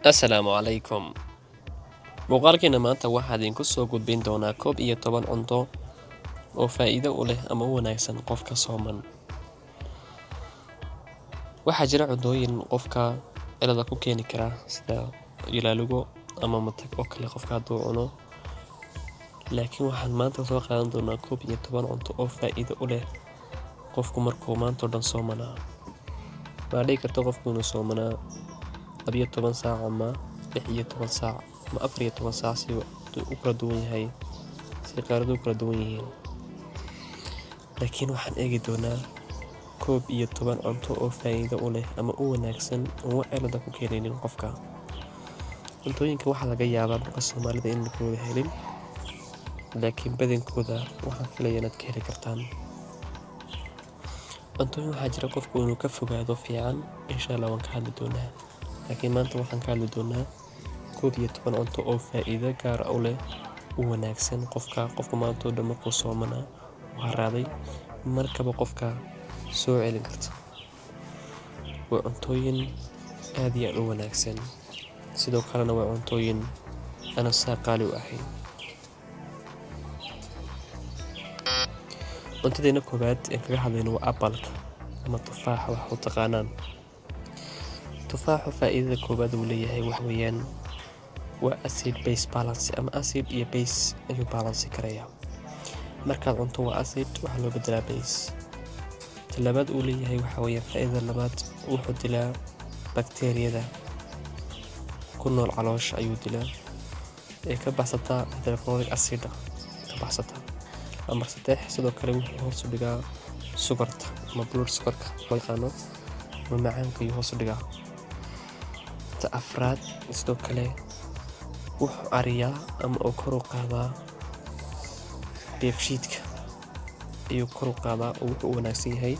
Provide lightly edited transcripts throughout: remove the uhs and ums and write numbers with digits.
Assalaamu calaykum. Muuqaalkeena maanta waxaa idinku soo gudbin doonaa 11 cunto oo faa'iido u leh ama u wanaagsan qofka sooman. Waxaa jira cuntooyin qofka cilada ku keeni kara sida ilaalugo ama matag oo kale qofka hadduu cuno. Laakiin waxaan maanta soo qaadan doonaa 11 cunto oo faa'iido u leh qofku markuu maanta oo dhan soomanaa. Ma dhici karto qofku inuu soomanaa 12 saac ama 16 saac ama 14 saac si u kala duwan yahay si qaaradu kala duwan yihiin. Laakiin waxaan eegi doonaa 11 cunto oo faa'iido u leh ama u wanaagsan oo cilada ku keenaynin qofka. Cuntooyinka waxaa laga yaabaa dadka Soomaalida in lagu wada helin, laakiin badankooda waxaan filayaa inaad ka heli kartaan. Cuntooyin waxaa jira qofku inuu ka fogaado fiican, insha Allah waan ka hadli doonaa. Laakiin maanta waxaan ka hadli doonaa 11 cunto oo faa'iido gaar ah u leh u wanaagsan qofka maanta oo dhan markuu soomanaa oo haraaday markaba qofka soo celin karta. Waa cuntooyin aad iyo aad u wanaagsan, sidoo kalena waa cuntooyin aan qaali u ahayn. Cuntadeena koowaad ee kaga hadlayno waa apple-ka ama tufaaxa wax u taqaanaan. Tufaaxu faa'iidada koowaad uu leeyahay wax weeyaan waa acid base balance ama acid iyo base ayuu balance karaya. Markaad cunto waa acid waxa loo bedelaa base. Talabaad uu leeyahay waxa weeye faa'iidada labaad wuxuu dilaa bakteeriyada ku nool caloosha ayuu dilaa ee ka baxsata hydrochloric acid ka baxsata. Ama saddex sidoo kale wuxuu hoos u dhigaa sugarta ama blood sugarka loo yaqaano ama macaanka ayuu hoos u dhigaa. Afraad sidoo kale wuxuu ariyaa ama uu kor u qaadaa dheefshiidka ayuu kor u qaadaa oo wuxuu u wanaagsan yahay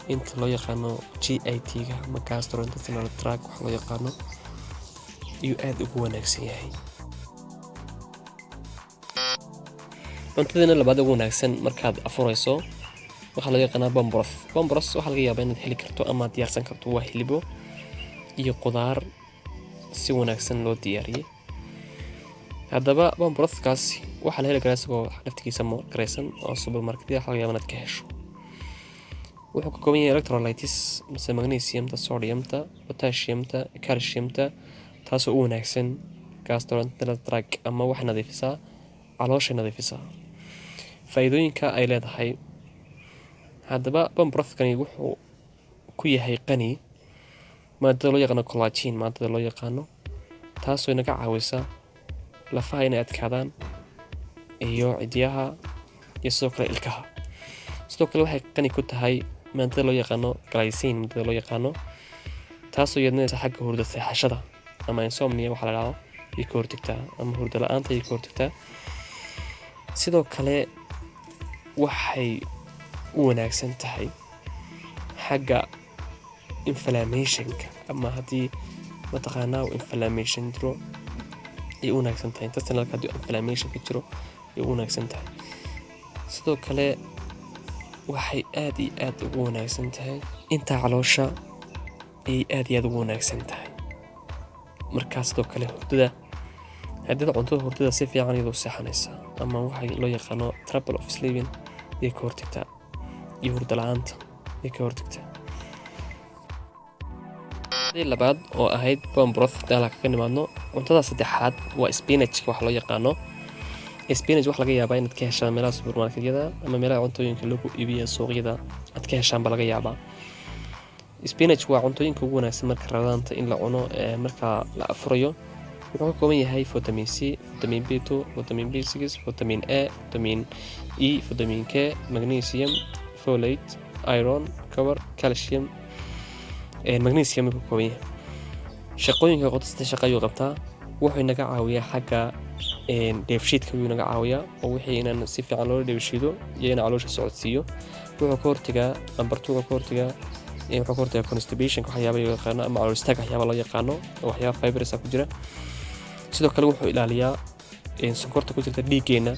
inta loo yaqaano GIT-ga ama gastrointestinal tract wax loo yaqaano ayuu aad ugu wanaagsan yahay. Cuntadeena labaad ugu wanaagsan markaad afurayso waxaa loo yaqaanaa bomboroth. Bomboroth waxaa laga yaabaa inaad heli karto ama diyaarsan karto waa hilib iyo qudaar si wanaagsan loo diyaariyay. Haddaba bomborothkaas waxaa la heli karaa isagoo naftigiisa karaysan oo supermarket-yada laga yaabaa inaad ka hesho. Wuxuu ka kooban yahay electrolytes mise magnesium-ta, sodium-ta, potassium-ta, calcium-ta taasoo u wanaagsan gastrointestinal tract ama wax nadiifisa caloosha nadiifisa. Faa'iidooyinka ay leedahay haddaba bomborothkani wuxuu ku yahay qani maadada loo yaqaano collagen maadada loo yaqaano taasoo inaga caawisa lafaha inay adkaadaan iyo cidyaha iyo sidoo kale ilkaha. Sidoo kale waxay qani ku tahay maadada loo yaqaano glycine maadada loo yaqaano taasoo yadnaysa xagga hurdo seexashada ama insomnia waxa la yiraahdo iyo ka hortagtaa ama hurdo la'aanta iyo ka hortagtaa. Sidoo kale waxay u wanaagsan tahay xagga inflammation-ka ama haddii mataqaanaa inflammation jiro ay u wanaagsan tahay intestinalka haddii inflammation ka jiro ay u wanaagsan tahay. Sidoo kale waxay aad iyo aad ugu wanaagsan tahay inta caloosha ay aad iyo aad ugu wanaagsan tahay. Markaas sidoo kale hurdada haddii cunto hurdada si fiican iyadoo seexanaysa ama waxa loo yaqaano trouble of sleeping ay ka hortagtaa iyo hurdo la'aanta ay ka hortagtaa. Labaad oo ahayd bomboroth dalka ka nimaadno cuntada saddexaad waa spinach wax loo yaqaano. Spinach wax laga yaabaa inaad ka heshaan meelaha supermarket-yada ama meelaha cuntooyinka lagu iibiyo suuqyada aad ka heshaan baa laga yaabaa. Spinach waa cuntooyinka ugu wanaagsan marka rabadaanta in la cuno marka la afurayo. Wuxuu ka kooban yahay vitamin C, vitamin B2, vitamin B6, vitamin A, vitamin E, vitamin K, magnesium, folate, iron, copper, calcium, magnesium ka kooban yahay. Shaqooyinka qodista shaqo ayuu qabtaa. Wuxuu inaga caawiyaa xagga dheefshiidka ayuu inaga caawiyaa oo wixii inaan si fiican loo dheefshiido iyo in caloosha socodsiiyo. Wuxuu ka hortagaa ambartuga ka hortagaa wuxuu ka hortagaa constipation waxyaabo loo yaqaano ama calool istaag waxyaabo loo yaqaano waxyaabo fibers ku jira. Sidoo kale wuxuu ilaaliyaa sonkorta ku jirta dhiiggeena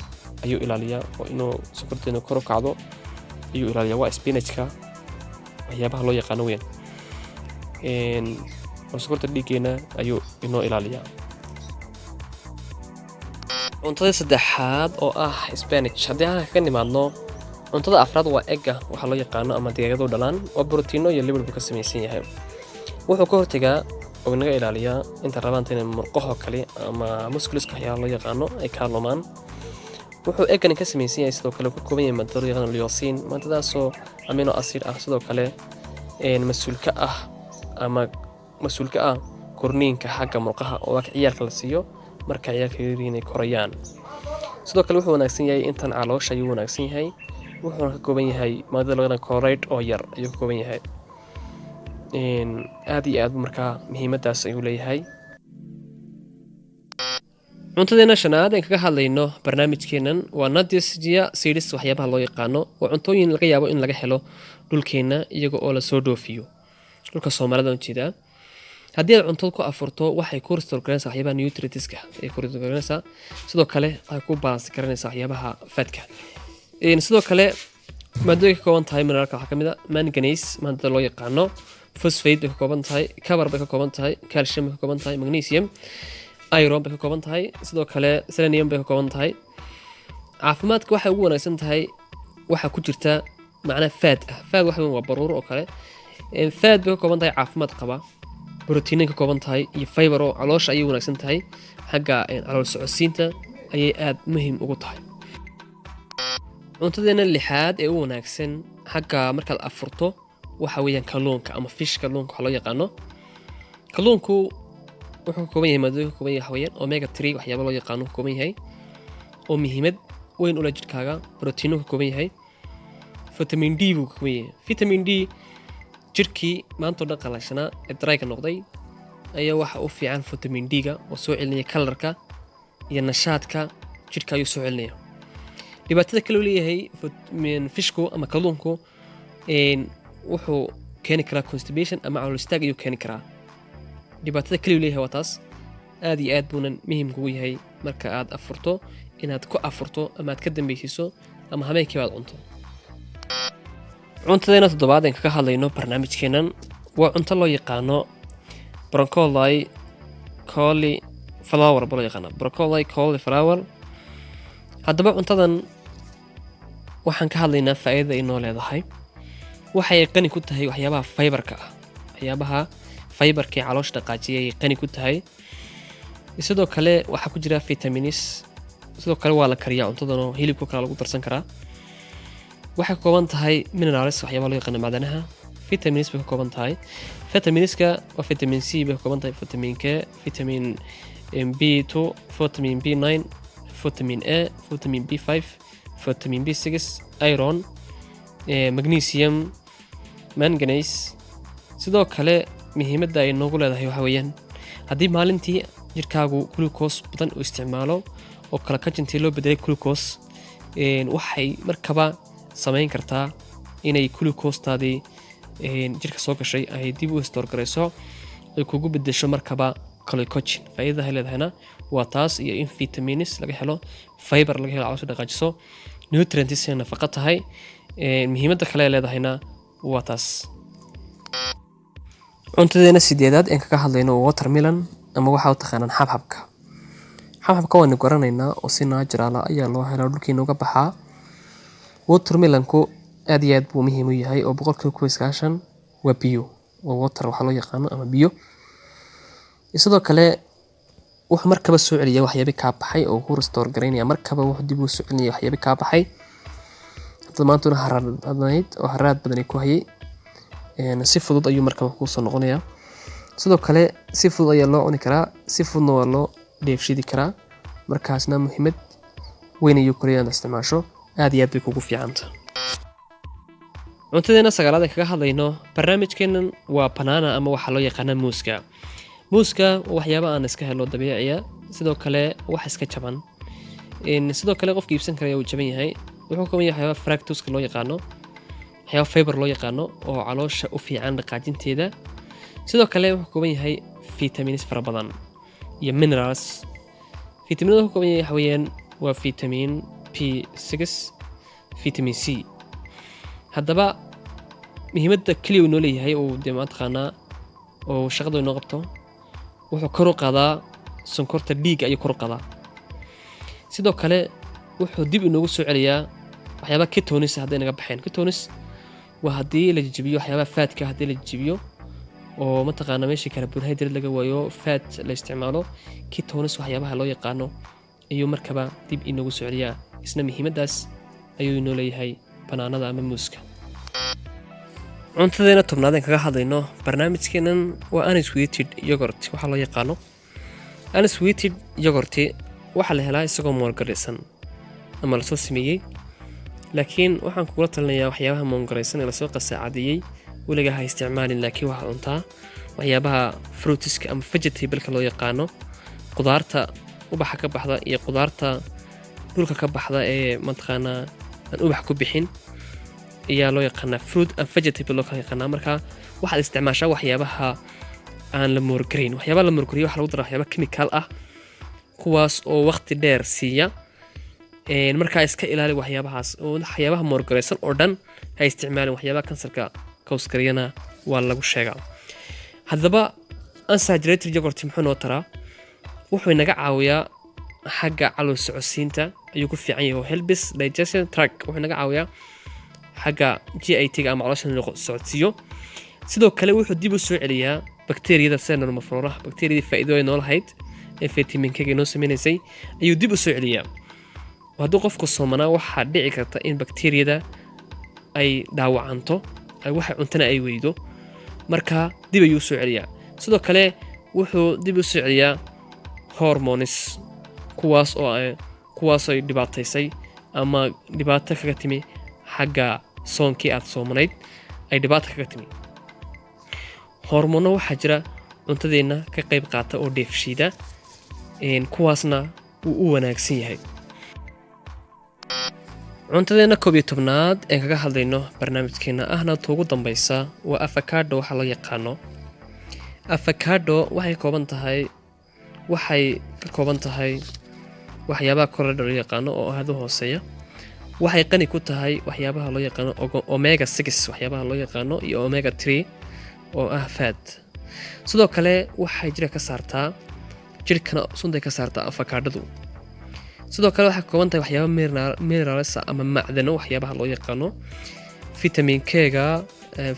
ayuu ilaaliyaa oo inuu sonkorteena kor u kacdo ayuu ilaaliyaa. Waa spinach-ka waxyaabaha loo yaqaano weyn. oo sokorta dhiiggeena ayuu inoo ilaaliyaa. Cuntada saddexaad oo ah spinach. Haddii aan ka nimaadno cuntada afraad waa egga waxa loo yaqaano ama digaagadu dhalaan oo borotiino iyo liver ka samaysan yahay. Wuxuu ka hortagaa oo naga ilaaliyaa inta rabaanta inay murqaha kale ama muscleska waxyaalo loo yaqaano ay ka lumaan. wuxuu eegani ka samaysan yahay sidoo kale ku kooban yahay maadada yaqaan leucine maadadaasoo amino acid ah sidoo kale mas'uulka ah korniinka xagga murqaha oo ciyaalka la siiyo marka ciyaalka inay korayaan. sidoo kale wuxuu wanaagsan yahay intan caloosha ayuu wanaagsan yahay wuxuu ka kooban yahay maadada laga chloride oo yar ayuu ka kooban yahay aad iyo aad markaa muhiimadaas ayuu leeyahay. cuntadeena shanaad ee kaga hadlayno barnaamijkeenan waa nuts iyo seeds waxyaabaha loo yaqaano oo cuntooyin laga yaabo in laga helo dhulkeena iyaga oo la soo dhoofiyo dhulka Soomaalida oo jeeda. haddii aad cunto ku afurto waxay ku restore garanaysaa waxyaabaha nutrientska ee ku restore garanaysaa sidoo kale waxay ku balance garanaysaa waxyaabaha fatka sidoo kale maadooyinka ka kooban tahay mineralka waxaa kamid ah manganese maadada loo yaqaano phosphate bay ka kooban tahay copper bay ka kooban tahay calcium bay ka kooban tahay magnesium iron bay ka kooban tahay sidoo kale selenium bay ka kooban tahay. caafimaadka waxay ugu wanaagsan tahay waxa ku jirta macna fat waxa waa baruur oo kale fat bay ka kooban tahay caafimaad qaba protein ka kooban tahay iyo fiber oo caloosha ay wanaagsan tahay xagga calool socodsiinta ayay aad muhiim ugu tahay. cuntadeena lixaad ee ugu wanaagsan xagga markaad afurto waxa weeyaan kalluunka ama fish kalluunka waxa loo yaqaano. kalluunku wuxuu ka kooban yahay maadooyin ka kooban yahay haween omega 3 waxyaabo loo yaqaano ka kooban yahay oo muhiimad weyn u leh jirkaaga protein ka kooban yahay vitamin D buu ka kooban yahay vitamin D jirkii maanta dhan qalashana ee dryga noqday ayaa waxa u fiican vitamin D ga oo soo celinaya kalarka iyo nashaadka jirka ayuu soo celinaya. dhibaatada kale uu leeyahay fishku ama kalluunku wuxuu keeni karaa constipation ama calool istaag ayuu keeni karaa. dhibaatada kale uu leeyahay waa taas aad iyo aad buunan muhiim kugu yahay marka aad afurto inaad ku afurto ama aad ka dambaysiiso ama habeenkii baad cunto. cuntadeena toddobaad ee kaga hadlayno barnaamijkeenan waa cunto loo yaqaano broccoli cauliflower. haddaba cuntadan waxaan ka hadlaynaa faa'iidada ay noo leedahay. waxay qani ku tahay waxyaabaha fiberka ah waxyaabaha fiberka ee caloosha dhaqaajiya ay qani ku tahay. sidoo kale waxa ku jira vitamins sidoo kale waa la kariyaa cuntadan oo hilibka kale lagu darsan karaa. waxay ka kooban tahay minerals waxyaabaha loo yaqaan macdanaha vitamins bay ka kooban tahay. vitaminska waa vitamin C bay ka kooban tahay vitamin K vitamin B2 vitamin B9 vitamin A vitamin B5 vitamin B6 iron magnesium manganese. sidoo kale muhiimadda ay noogu leedahay waxa weeyaan haddii maalintii jirkaagu glucose badan u isticmaalo oo kala kajintii loo bedelay glucose waxay markaba samayn kartaa inay glucose-taadii jirka soo gashay ay dib u restore garayso ay kugu bedesho markaba glycogen. faa'iidada ay leedahayna waa taas iyo in vitamins laga helo fiber laga helo caloosha dhaqaajiso nutrients ay nafaqo tahay muhiimadda kale ay leedahayna waa taas. cuntadeena sideedaad ee kaga hadlayno watermelon ama waxa uu taqaanaan xabxabka. xabxabka waan garanaynaa oo si natural ah ayaa loo helaa dhulkeena uga baxaa. watermelonku aad iyo aad buu muhiim u yahay oo 99% waa biyo waa water waxa loo yaqaano ama biyo. sidoo kale wuxuu markaba soo celiyaa waxyaabo ka baxay oo ku restore gareynaya markaba wuxuu dib u soo celiyaa waxyaabo ka baxay. hadda maanta haraad badan ku hayay si fudud ayuu markaba ku soo noqonayaa. sidoo kale si fudud ayaa loo cuni karaa si fududna waa loo dheefshidi karaa markaasna muhiimad weyn ayuu koriyaan isticmaasho aad iyo aad bay kugu fiicanta. cuntadeena sagaalaad ee kaga hadlayno barnaamijkeenan waa banana ama waxa loo yaqaan muuska. muuska waxyaabaha aan iska helo dabiiciya sidoo kale wax iska jaban sidoo kale qofka iibsan kara uu jaban yahay wuxuu ka kooban yahay waxyaabo fructose loo yaqaano waxyaabo fiber loo yaqaano oo caloosha u fiican dhaqaajinteeda. sidoo kale wuxuu ka kooban yahay vitamins fara badan iyo minerals. vitaminada ka kooban yahay waxweeyaan waa vitamin B6 vitamin C. haddaba muhiimadda kaliya uu noo leeyahay oo dee ma taqaanaa oo shaqada inoo qabto wuxuu kor u qaadaa sonkorta dhiigga ayuu kor u qaadaa. sidoo kale wuxuu dib inoogu soo celiyaa waxyaabaha ketonis hadday naga baxeen. Ketonis waa haddii la jajabiyo waxyaabaha faatka haddii la jajabiyo oo mataqaana meeshii carbohydrate laga waayo fat la isticmaalo, ketonis waxyaabaha loo yaqaano ayuu markaba dib inoogu soo celiyaa. isna muhiimadaas ayuu inoo leeyahay banaanada ama muuska. cuntadeena tobnaadeen kaga hadlayno barnaamijkeenan waa unsweetened yogurt waxaa loo yaqaano. unsweetened yogurt waxaa la helaa isagoo moongaraysan ama lasoo sameeyey, laakiin waxaan kugula talinayaa waxyaabaha moongaraysan ee lasoo qasaacadeeyey weligaa ha isticmaalin. laakiin waxaad cuntaa waxyaabaha fruitiska ama vegetableka loo yaqaano, qudaarta ubaxa ka baxda iyo qudaarta dhulka ka baxda ee mataqaanaa aan ubax ku bixin ayaa loo yaqaanaa fruit and vegetable loo kala yaqaanaa. marka waxaad isticmaashaa waxyaabaha aan la moorgarayn. waxyaabaha la moorgariyo waxaa lagu daraa waxyaaba chemical ah kuwaas oo waqti dheer siiya. markaa iska ilaali waxyaabahaas oo waxyaabaha moorgaraysan oo dhan ha isticmaalin. waxyaabaha kansarka kawskariyana waa lagu sheegaa. haddaba unsaturated yogurt muxuu noo taraa? wuxuu inaga caawiyaa xagga calool socodsiinta ayuu ku fiican yahay. helps digestion tract wuxuu inaga caawiyaa xagga GIT-ga ama caloosha inuu socodsiiyo. sidoo kale wuxuu dib u soo celiyaa bakteeriyada sida normal flora, bakteeriyadii faa'iido ay noo lahayd ee vitamin K inoo sameynaysay ayuu dib u soo celiyaa. hadduu qofku soomanaa waxaa dhici karta in bakteeriyada ay dhaawacanto, waxa cuntana ay weydo, marka dib ayuu soo celiyaa. sidoo kale wuxuu dib u soo celiyaa hormones kuwaas ay dhibaataysay ama dhibaato kaga timi xagga soonkii aad soomanayd ay dhibaato kaga timi. hormono waxaa jira cuntadeenna ka qayb qaata oo dheefshiida, kuwaasna wuu u wanaagsan yahay. cuntadeena 11aad ee kaga hadlayno barnaamijkeena ahna ugu dambaysa waa avocado waxa loo yaqaano. avocado waxay ka kooban tahay waxyaabaha korodhka loo yaqaano oo aad u hooseeya. waxay qani ku tahay waxyaabaha loo yaqaano omega 6 waxyaabaha loo yaqaano iyo omega 3 oo ah fat. sidoo kale waxay jirkana sunta ka saartaa avocadadu. sidoo kale waxay ka kooban tahay waxyaabo minerals ama macdano waxyaabaha loo yaqaano vitamin K-ga,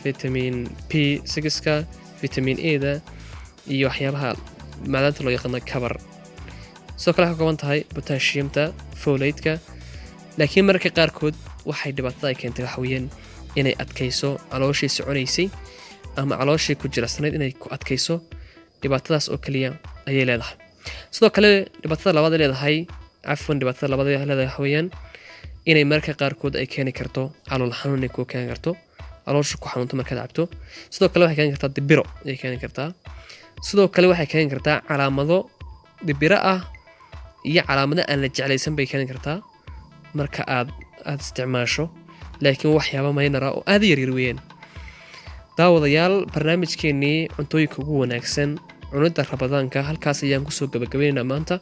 vitamin B6-ka, vitamin A-da iyo waxyaabaha macdanta loo yaqaano cover. sidoo kale waxay ka kooban tahay potassium-ta, folate-ka, laakiin mararka qaarkood waxay dhibaatada ay keentay waxa weeyaan inay adkayso calooshii soconaysay ama calooshii ku jiracsanayd inay ku adkayso. dhibaatadaas oo kaliya ayay leedahay. sidoo kale dhibaatada labaad leedahay dhibaatada labaad ay leedahay waxa weeyaan inay mararka qaarkood ay keeni karto calool xanuun ay ku keeni karto, caloosha ku xanuunto markaad cabto. sidoo kale waxay keeni kartaa dibiro ay keeni kartaa. sidoo kale waxay keeni kartaa calaamado dibiro ah iyo calaamado aan la jeclaysan bay keeni kartaa marka aad isticmaasho, laakiin waxyaabo maynara oo aad yar weeyaan. daawadayaal barnaamijkeenii cuntooyinka ugu wanaagsan cunida Ramadaanka halkaas ayaan kusoo gabagabeynaa maanta.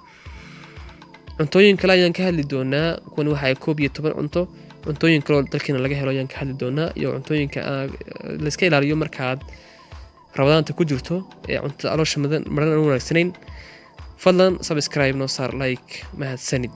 cuntooyin kale ayaan ka hadli doonaa, kuwan waxay 11 cunto. cuntooyin kale oo dalkeena laga helo ayaan ka hadli doonaa iyo cuntooyinka la iska ilaaliyo markaad Ramadaanta ku jirto ee cunto caloosha maran aan wanaagsaneyn. fadlan subscribe noo saar, like mahadsanid.